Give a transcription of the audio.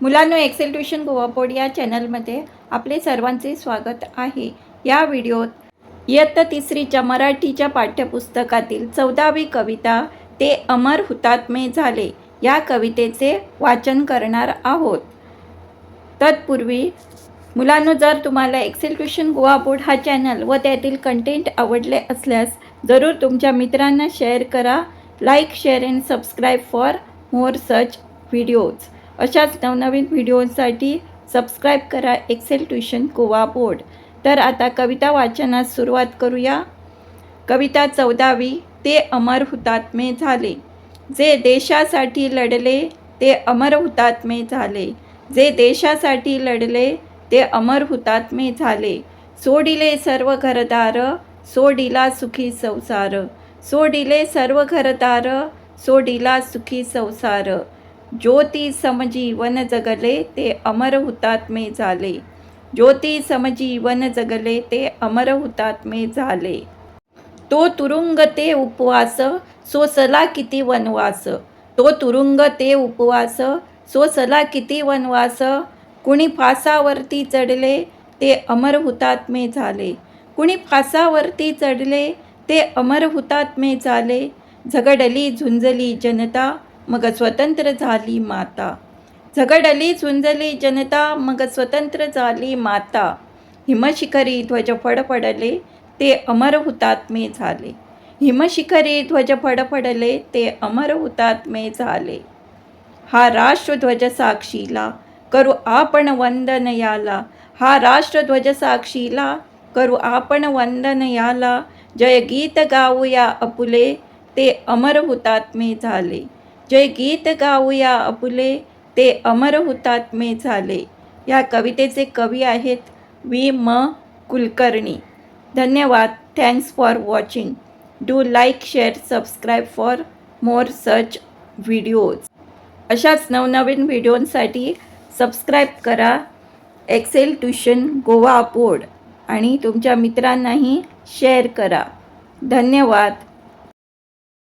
मुलांनो, Excel tuition Goa board या चॅनलमध्ये आपले सर्वांचे स्वागत आहे। या व्हिडिओत इयत्ता तिसरीच्या मराठीच्या पाठ्यपुस्तकातील 14वी कविता ते अमर हुतात्मे झाले या कवितेचे वाचन करणार आहोत। तत्पूर्वी मुलांनो, जर तुम्हाला एक्सेल ट्यूशन गोवा बोर्ड हा चॅनल व त्यातील कंटेंट आवडले असल्यास जरूर तुमच्या मित्रांना शेअर करा। Like, share and subscribe for more such videos. अशाच नवनवीन व्हिडिओसाठी सबस्क्राईब करा एक्सेल ट्यूशन गोवा बोर्ड। तर आता कविता वाचनास सुरुवात करूया। कविता 14वी ते अमर हुतात्मे झाले। जे देशासाठी लढले ते अमर हुतात्मे झाले। जे देशासाठी लढले ते अमर हुतात्मे झाले। सोडिले सर्व घरदार, सोडिला सुखी संसार। सोडिले सर्व घरदार, सोडिला सुखी संसार। ज्योती समजीवन जगले ते अमर हुतात्मे झाले। ज्योती समजीवन जगले ते अमर हुतात्मे झाले। तो तुरुंग ते उपवास, सोसला किती वनवास। तो तुरुंग ते उपवास, सोसला किती वनवास। कुणी फासावरती चढले ते अमर हुतात्मे झाले। कुणी फासावरती चढले ते अमर हुतात्मे झाले। झगडली झुंजली जनता, मग स्वतंत्र झाली माता। झगडली झुंजली जनता, मग स्वतंत्र झाली माता। हिमशिखरी ध्वज फडफडले ते अमर हुतात्मे झाले। हिमशिखरी ध्वज फडफडले ते अमर हुतात्मे झाले। हा राष्ट्रध्वज साक्षीला करू आपण वंदन याला। हा राष्ट्रध्वज साक्षीला करू आपण वंदन याला। जय गीत गाऊया आपुले ते अमर हुतात्मे झाले। जय गीत गाऊया आपुले ते अमर हुतात्मे झाले। या कवितेचे कवी आहेत वी.म. कुलकर्णी। धन्यवाद. Thanks for watching. Do like, share, subscribe for more such videos. अशाच नवनवीन व्हिडिओंसाठी सबस्क्राईब करा एक्सेल ट्यूशन गोवा बोर्ड आणि तुमच्या मित्रांनाही शेअर करा। धन्यवाद.